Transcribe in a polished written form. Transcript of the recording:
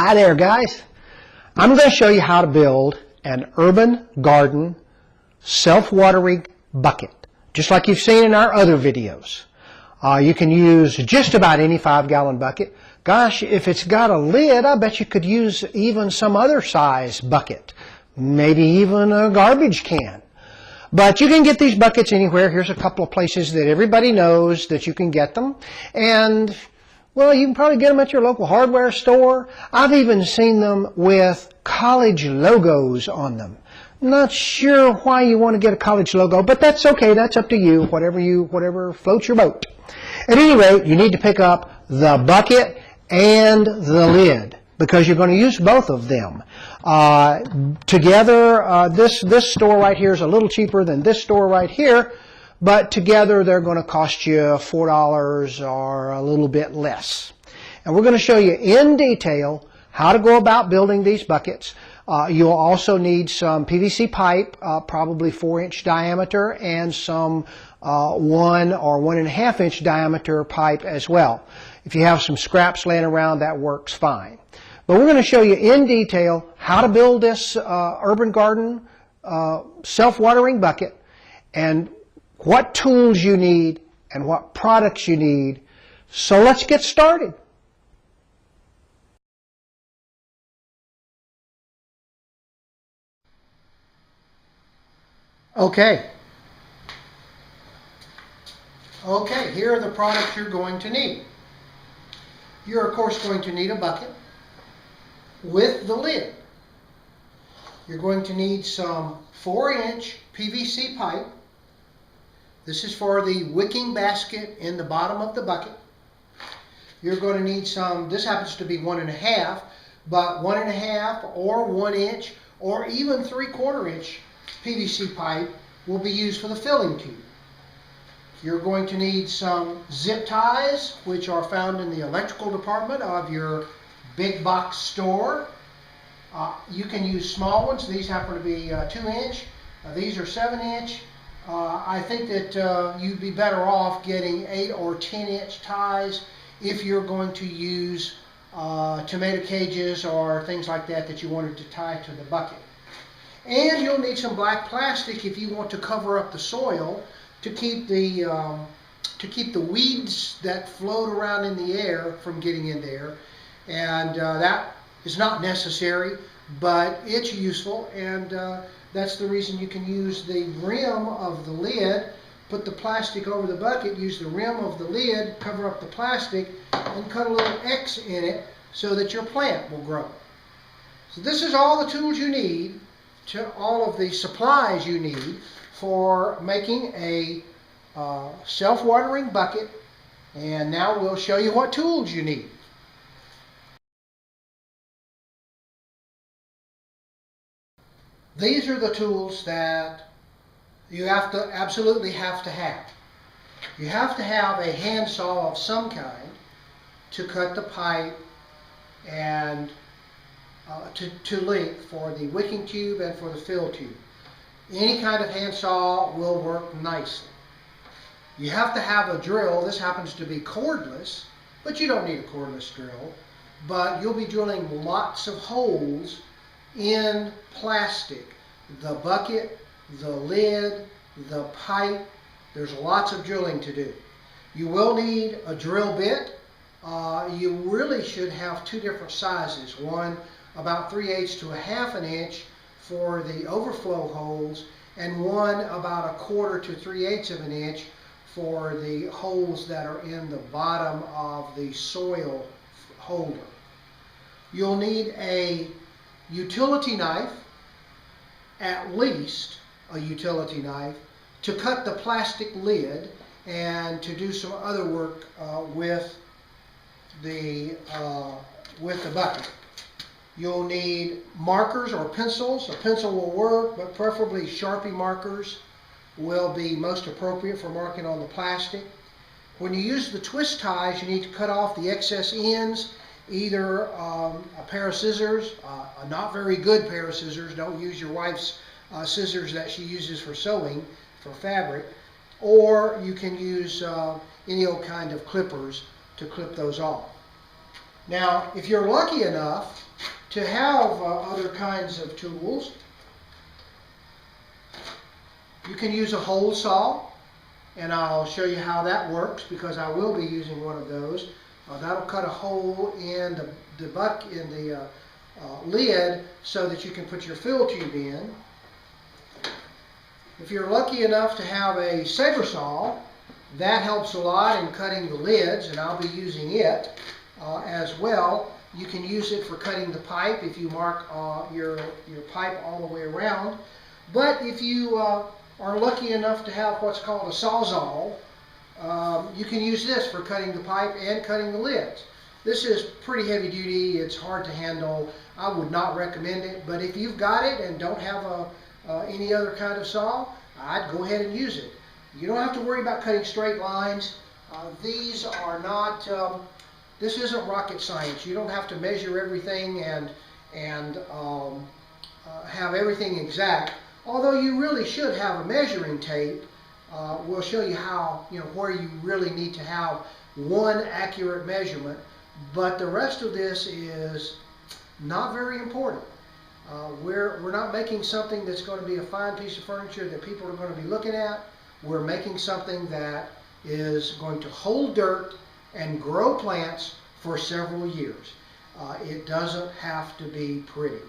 Hi there, guys. I'm going to show you how to build an urban garden self-watering bucket, just like you've seen in our other videos. You can use just about any 5-gallon bucket. Gosh, if it's got a lid, I bet you could use even some other size bucket, maybe even a garbage can. But you can get these buckets anywhere. Here's a couple of places that everybody knows that you can get them. And well, you can probably get them at your local hardware store. I've even seen them with college logos on them. Not sure why you want to get a college logo, but that's okay. That's up to you, whatever floats your boat. At any rate, you need to pick up the bucket and the lid because you're going to use both of them. Together, this store right here is a little cheaper than this store right here. But together they're going to cost you $4 or a little bit less. And we're going to show you in detail how to go about building these buckets. You'll also need some PVC pipe, probably 4-inch diameter, and some 1 or 1.5 inch diameter pipe as well. If you have some scraps laying around, that works fine. But we're going to show you in detail how to build this urban garden self-watering bucket, and what tools you need and what products you need. So let's get started. Okay, here are the products you're going to need. You're of course going to need a bucket with the lid. You're going to need some 4-inch PVC pipe. This is for the wicking basket in the bottom of the bucket. You're going to need some, this happens to be 1.5, but 1.5 or 1 inch or even 3/4 inch PVC pipe will be used for the filling tube. You're going to need some zip ties, which are found in the electrical department of your big box store. You can use small ones. These happen to be 2-inch. These are 7-inch. I think that you'd be better off getting 8 or 10-inch ties if you're going to use tomato cages or things like that that you wanted to tie to the bucket. And you'll need some black plastic if you want to cover up the soil to keep the weeds that float around in the air from getting in there. And that is not necessary, but it's useful, and that's the reason you can use the rim of the lid, put the plastic over the bucket, use the rim of the lid, cover up the plastic, and cut a little X in it so that your plant will grow. So this is all the tools you need, all of the supplies you need for making a self-watering bucket. And now we'll show you what tools you need. These are the tools that you absolutely have to have. You have to have a handsaw of some kind to cut the pipe and to length for the wicking tube and for the fill tube. Any kind of handsaw will work nicely. You have to have a drill. This happens to be cordless, but you don't need a cordless drill. But you'll be drilling lots of holes in plastic. The bucket, the lid, the pipe, there's lots of drilling to do. You will need a drill bit. You really should have 2 different sizes. One about 3/8 to 1/2 inch for the overflow holes, and one about 1/4 to 3/8 of an inch for the holes that are in the bottom of the soil holder. You'll need a utility knife, at least a utility knife, to cut the plastic lid and to do some other work with the bucket. You'll need markers or pencils. A pencil will work, but preferably Sharpie markers will be most appropriate for marking on the plastic. When you use the twist ties, you need to cut off the excess ends. Either a pair of scissors, a not very good pair of scissors. Don't use your wife's scissors that she uses for sewing, for fabric. Or you can use any old kind of clippers to clip those off. Now, if you're lucky enough to have other kinds of tools, you can use a hole saw, and I'll show you how that works because I will be using one of those. That'll cut a hole in the lid so that you can put your fill tube in. If you're lucky enough to have a saber saw, that helps a lot in cutting the lids, and I'll be using it as well. You can use it for cutting the pipe if you mark your pipe all the way around. But if you are lucky enough to have what's called a sawzall, you can use this for cutting the pipe and cutting the lids. This is pretty heavy duty. It's hard to handle. I would not recommend it, but if you've got it and don't have any other kind of saw, I'd go ahead and use it. You don't have to worry about cutting straight lines. These are not, this isn't rocket science. You don't have to measure everything and have everything exact. Although you really should have a measuring tape. We'll show you how, where you really need to have one accurate measurement. But the rest of this is not very important. We're not making something that's going to be a fine piece of furniture that people are going to be looking at. We're making something that is going to hold dirt and grow plants for several years. It doesn't have to be pretty.